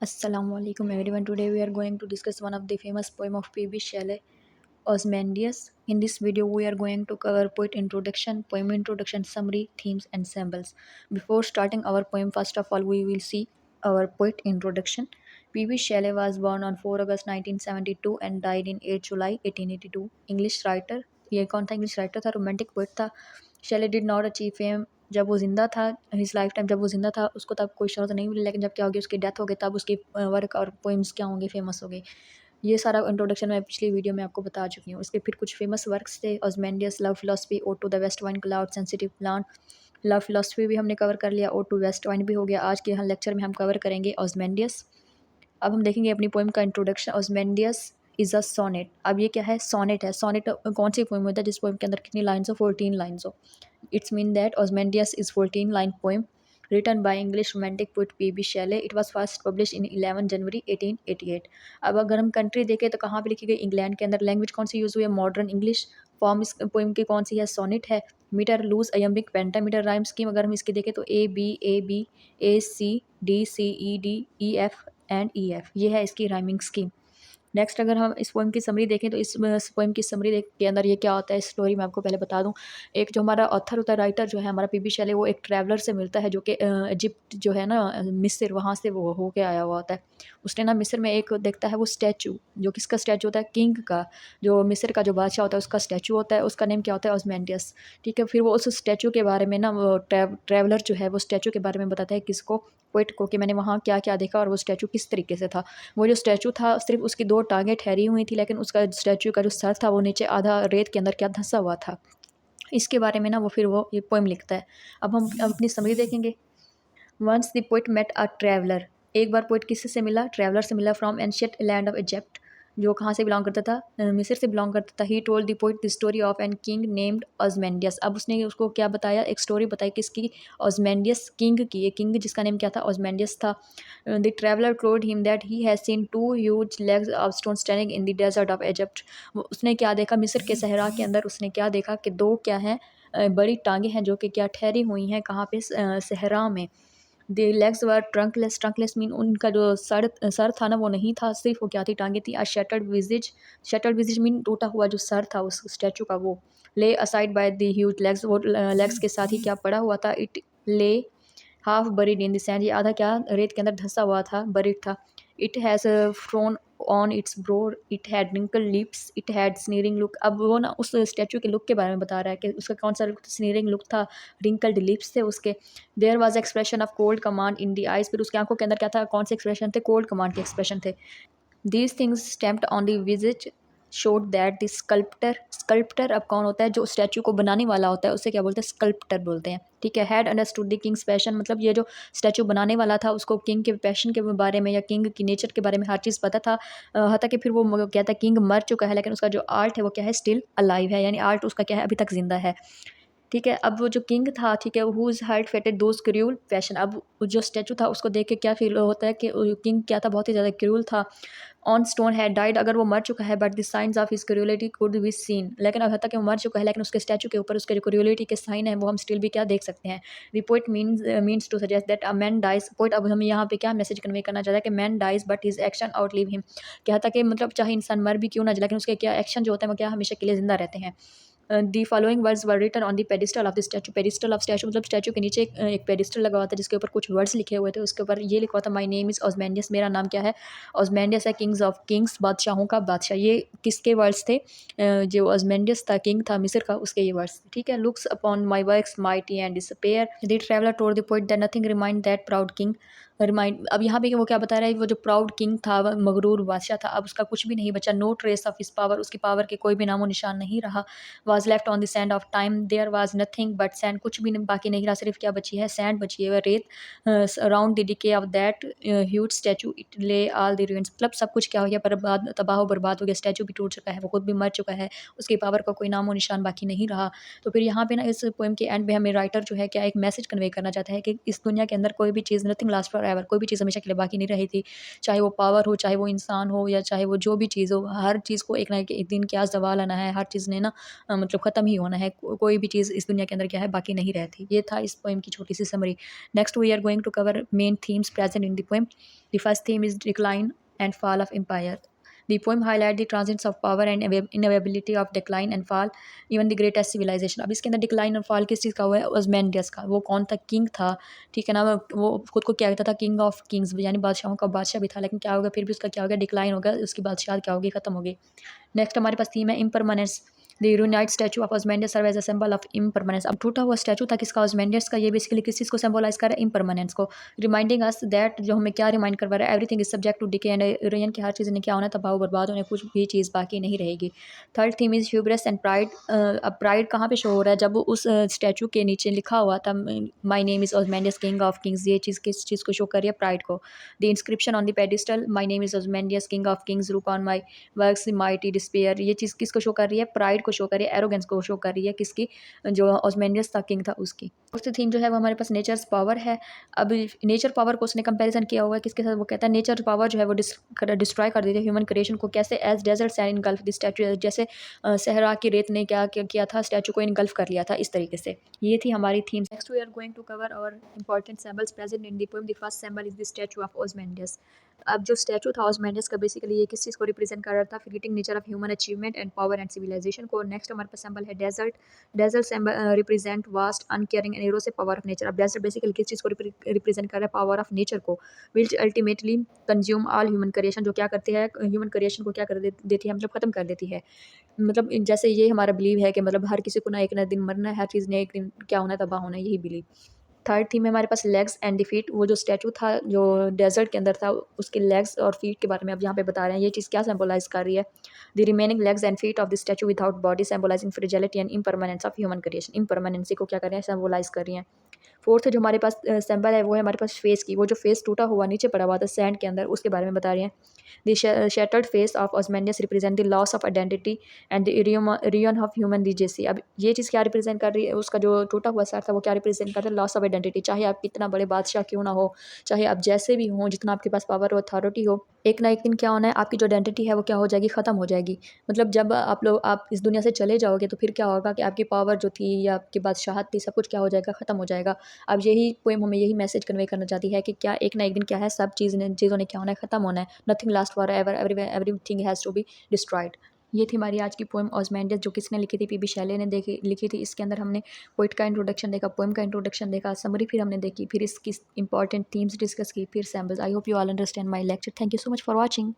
Assalamualaikum everyone. Today we are going to discuss one of the famous poem of P.B. Shelley, Ozymandias. In this video, we are going to cover poem introduction, summary, themes, and symbols. Before starting our poem, first of all, we will see our poet introduction. P.B. Shelley was born on 4 August 1972 and died in 8 July 1882. English writer. ये कौन था? English writer था, romantic poet था. Shelley did not achieve fame जब वो ज़िंदा था. His life time जब वो ज़िंदा था उसको तब कोई शोहरत नहीं मिली, लेकिन जब क्या होगी उसकी डेथ हो गई तब उसकी वर्क और पोइम्स क्या होंगे, फेमस हो गई. ये सारा इंट्रोडक्शन मैं पिछली वीडियो में आपको बता चुकी हूँ. इसके फिर कुछ फेमस वर्क्स थे: Ozymandias, love philosophy, ode to the west wind cloud, sensitive plant. Love philosophy भी हमने कवर कर लिया, ओड टू वेस्ट वाइंड भी हो गया. आज के लेक्चर में हम कवर करेंगे ऑज़मेंडियस. अब हम देखेंगे अपनी पोएम का introduction. Ozymandias is a sonnet. अब ये क्या है? सोनेट है. सोनेट कौन सी पोएम होता है जिस पोएम के अंदर कितनी लाइन्स हो? 14 लाइन्स हो. It's mean that Ozymandias is 14 line poem written by English romantic poet P.B. Shelley. It was first published in 11 जनवरी 1888. अब अगर हम कंट्री देखें तो कहाँ पे लिखी गई? इंग्लैंड के अंदर. लैंग्वेज कौन सी यूज़ हुई है? Modern English. फॉर्म इस पोएम की कौन सी है? सोनेट है. Meter loose iambic pentameter. Rhyme scheme अगर हम इसकी देखें तो A B A C D C E D E F and E F. ये है इसकी राइमिंग स्कीम. नेक्स्ट अगर हम इस पोएम की समरी देखें तो इस पोएम की समरी के अंदर ये क्या होता है, स्टोरी मैं आपको पहले बता दूं. एक जो हमारा ऑथर होता है, राइटर जो है हमारा पीबी शैले, वो एक ट्रैवलर से मिलता है जो कि इजिप्ट जो है ना, मिस्र, वहाँ से वो होके आया हुआ होता है. उसने ना मिस्र में एक देखता है वो स्टैचू, जो किसका स्टैचू होता है? किंग का. जो मिस्र का जो बादशाह होता है उसका स्टैचू होता है. उसका नेम क्या होता है? ऑज़मेंडियस. ठीक है. फिर वो उस स्टैचू के बारे में ना, वो ट्रैवलर जो है वो स्टैचू के बारे में बताता है किसको? पोइट को, कि मैंने वहाँ क्या क्या देखा और वो स्टैचू किस तरीके से था. वो जो स्टैचू था सिर्फ उसकी 2 टाँगें ठहरी हुई थी, लेकिन उसका स्टैचू का जो सर था वो नीचे आधा रेत के अंदर क्या धँसा हुआ था. इसके बारे में ना वो फिर वो ये पोएम लिखता है. अब हम अपनी समरी देखेंगे. Once the poet met a traveller. एक बार पोएट किससे मिला? ट्रैवलर से मिला. From ancient land of Egypt. जो कहाँ से बिलोंग करता था? मिस्र से बिलोंग करता था. He told the poet the story of an king named Ozymandias. अब उसने उसको क्या बताया? एक स्टोरी बताई. किसकी? ऑज़मेंडियस किंग की. ये किंग जिसका नेम क्या था? ऑज़मेंडियस था. The traveller told him that he has seen 2 huge legs of stone standing in the desert of Egypt. उसने क्या देखा? मिस्र के सहरा के अंदर उसने क्या देखा कि 2 क्या हैं? बड़ी टाँगें हैं जो कि क्या ठहरी हुई हैं कहाँ पे? सहरा में. The legs were trunkless. Trunkless mean उनका जो सर था ना वो नहीं था, सिर्फ वो क्या थी? टांगे थी. अ शटर्ड विजिज. शटर्ड विजिज मीन टूटा हुआ जो सर था उस स्टैचू का, वो. ले aside by the huge legs. वो लेग्स के साथ ही क्या पड़ा हुआ था? इट ले half buried in the sand. ये आधा क्या? रेत के अंदर धंसा हुआ था, बरीड था. It has frown on its brow. It had wrinkle lips. It had sneering look. अब वो ना उस स्टैचू के लुक के बारे में बता रहा है कि उसका कौन सा लुक? स्नीरिंग लुक था. रिंकल्ड लिप्स थे उसके. There was expression of cold command in the eyes. फिर उसकी आंखों के अंदर क्या था? कौन से एक्सप्रेशन थे? कोल्ड कमांड के एक्सप्रेशन थे. These things stamped on the visit showed that the sculptor. Sculptor अब कौन होता है? जो स्टैचू को बनाने वाला होता है उसे क्या बोलते हैं? स्कल्प्टर बोलते हैं. ठीक है. Had understood the Kings passion. मतलब ये जो स्टैचू बनाने वाला था उसको किंग के पैशन के बारे में या किंग की नेचर के बारे में हर चीज़ पता था. हत्ता कि फिर वो कहता है किंग मर चुका है लेकिन उसका जो आर्ट है वो क्या है? स्टिल अलाइव है. यानी आर्ट उसका क्या है? अभी तक जिंदा है. ठीक है. अब वो जो किंग था, ठीक है, whose heart fed those cruel passion. अब जो स्टैचू था उसको देख के क्या फील होता है कि किंग क्या था? बहुत ही ज़्यादा क्रूल था. On stone had died. अगर वो मर चुका है, but the science of his cruelty could be seen. लेकिन अब तक कि वो मर चुका है लेकिन उसके स्टैचू के ऊपर उसके जो क्रूलिटी के साइन है वो हम स्टिल भी क्या देख सकते हैं. The poet means to suggest that a man dies. Poet अब हमें यहाँ पे क्या मैसेज कन्वे करना चाहता है कि man dies but his action outlive him. क्या था कि मतलब चाहे इंसान मर भी क्यों ना जाए लेकिन उसके क्या एक्शन जो होते हैं वो क्या हमेशा के लिए जिंदा रहते हैं. The following words were written on the pedestal of the statue. Pedestal of statue मतलब स्टैचू के नीचे एक पेडिस्टल लगा हुआ था जिसके ऊपर कुछ वर्ड्स लिखे हुए थे. उसके ऊपर ये लिखा हुआ था माई नेम इज़ ऑज़मेंडियस. मेरा नाम क्या है? ऑज़मेंडियस है. Kings of kings. बादशाहों का बादशाह. ये किसके वर्ड्स थे? जो ऑज़मेंडियस था, किंग था मिस्र का, उसके ये वर्ड्स. ठीक है. Looks upon my works mighty and despair. The traveller told the poet that nothing remind that proud king. Remind. अब यहाँ पे वो क्या बता रहा है? वो जो प्राउड किंग था, मगरूर बादशाह था, अब उसका कुछ भी नहीं बचा. No trace of his power. उसकी पावर के कोई भी नामो निशान नहीं रहा. was left on the sand of time. There was nothing but sand. कुछ भी बाकी नहीं रहा, सिर्फ क्या बची है? सैंड बची है, रेत. Around the decay of that huge statue it ले ऑल द ruins. मतलब सब कुछ क्या हो गया? बर्बाद, तबाह बर्बाद हो गया. स्टैचू भी टूट चुका है, वो खुद भी मर चुका है, उसकी पावर का कोई नामो निशान बाकी नहीं रहा. तो फिर यहाँ पे ना इस पोएम के एंड में हमें राइटर जो है क्या एक मैसेज कन्वे करना चाहता है कि इस दुनिया के अंदर कोई भी चीज़ नथिंग फॉर एवर, कोई भी चीज़ हमेशा के लिए बाकी नहीं रही थी, चाहे वो पावर हो, चाहे वो इंसान हो, या चाहे वो जो भी चीज़ हो, हर चीज़ को एक ना एक दिन क्या ज़वाल आना है, हर चीज़ ने ना मतलब ख़त्म ही होना है, कोई भी चीज़ इस दुनिया के अंदर क्या है बाकी नहीं रहती। ये था इस पोएम की छोटी सी summary. Next we are going to cover main themes present in the poem. The first theme is decline and fall of empire. The poem highlight the transience of power and inevitability of decline and fall, even the greatest civilization. अब इसके अंदर decline और fall किस चीज़ का हुआ है? ओज़मेंडियस का। वो कौन था? किंग था, ठीक है ना? वो खुद को क्या कहता था? किंग ऑफ किंग्स, यानी बादशाहों का बादशाह भी था, लेकिन क्या हो गया? फिर भी उसका क्या हो गया? डिक्लाइन हो गया, उसकी बादशाह क्या होगी? खत्म हो गई। नेक्स्ट हमारे पास थीम है impermanence. The unite statue of Ozymandias serve as a symbol of impermanence. अब टूटा हुआ स्टैचू था किसका? ऑज़मेंडियस का। ये बेसिकली किस चीज़ को सिंबलाइज कर रहा है? इम्परमानेंस को, रिमाइंडिंग अस दैट, जो हमें क्या रिमाइंड करवा रहा है? Everything is subject to decay and rain, की हर चीज़ ने क्या होना? तबाह बर्बाद होने, कुछ भी चीज़ बाकी नहीं रहेगी। Third theme is hubris and pride. अब प्राइड कहाँ पे शो हो रहा है? जब उस स्टैचू के नीचे लिखा हुआ था my name is Ozymandias king of kings, ये चीज़ किस चीज़ को शो कर रही है? प्राइड को। The inscription on the pedestal, my name is Ozymandias king of kings, look on my works mighty despair, ये चीज़ किसको शो कर रही है? प्राइड को शो कर रही है, एरोगेंस को शो कर रही है, किसकी? जो ऑस्मेंडियस था, किंग था, उसकी। फोर्थ थीम जो है वो हमारे पास नेचर्स पावर है। अब नेचर पावर को उसने कंपैरिजन किया हुआ है किसके साथ? वो कहता है नेचर पावर जो है वो डिस्ट्रॉय कर देती है ह्यूमन क्रिएशन को। कैसे? As desert sand engulf the statue, जैसे सहरा की रेत ने क्या किया था? स्टैचू को इनगल्फ कर लिया था, इस तरीके से। ये थी हमारी थीम। Next we are going to cover और important symbols present in the poem. The first symbol is the statue of Ozymandias. अब जो स्टैचू था ऑस्मेंडियस का, बेसिकली ये किस चीज़ को रिप्रेजेंट कर रहा था? Fleeting nature of human achievement and power and civilization को। नेक्स्ट हमारे पास सिंबल है desert. Desert symbol represent vast uncaring and erosive power of nature. अब डेजर्ट बेसिकली किस चीज़ को रिप्रेजेंट कर रहा है? पावर ऑफ नेचर को, which ultimately consume all human creation, जो क्या करती है? ह्यूमन क्रिएशन को क्या कर देती है? मतलब खत्म कर देती है। मतलब जैसे ये हमारा बिलीव है कि मतलब हर किसी को ना एक ना दिन मरना है, हर चीज़ ने एक दिन क्या होना है? तबाह होना है, यही बिलीव। थर्ड थीम में हमारे पास लेग्स एंड द फीट। वो जो स्टैचू था जो डेजर्ट के अंदर था, उसके लेग्स और फीट के बारे में अब यहाँ पे बता रहे हैं। ये चीज़ क्या सिंबलाइज कर रही है? The remaining legs and feet of the statue without body symbolizing fragility and impermanence of human creation. Impermanency को क्या कर रहे हैं? सिंबलाइज कर रही हैं। फोर्थ जो हमारे पास सिंबल है वो है हमारे पास फेस की। वो जो फेस टूटा हुआ नीचे पड़ा हुआ था सैंड के अंदर, उसके बारे में बता रही हैं। The shattered face of Ozymandias represent the loss of identity and the ruin of human legacy। अब ये चीज़ क्या रिप्रेजेंट कर रही है? उसका जो टूटा हुआ सर था वो क्या रिप्रेजेंट कर रहा है? Loss of identity. चाहे आप कितना बड़े बादशाह क्यों ना हो, चाहे आप जैसे भी हों, जितना आपके पास पावर और अथॉरिटी हो, एक ना एक दिन क्या होना है? आपकी जो आइडेंटिटी है वो क्या हो जाएगी? ख़त्म हो जाएगी। मतलब जब आप इस दुनिया से चले जाओगे तो फिर क्या होगा कि आपकी पावर जो थी या आपकी बादशाहत थी, सब कुछ क्या हो जाएगा? ख़त्म हो जाएगा। अब यही पोएम हमें यही मैसेज कन्वे करना चाहती है कि क्या एक ना एक दिन क्या है? सब चीज़ों ने क्या होना है? ख़त्म होना है। Nothing last forever, everything has to be destroyed. ये थी हमारी आज की पोएम ऑज़मेंडियस, जो किसने लिखी थी? पीबी शैले ने लिखी थी। इसके अंदर हमने पोएट का इंट्रोडक्शन देखा, पोएम का इंट्रोडक्शन देखा, समरी फिर हमने देखी, फिर इसकी इंपॉर्टेंट थीम्स डिस्कस की, फिर samples. I hope you all understand my lecture. Thank you so much for watching.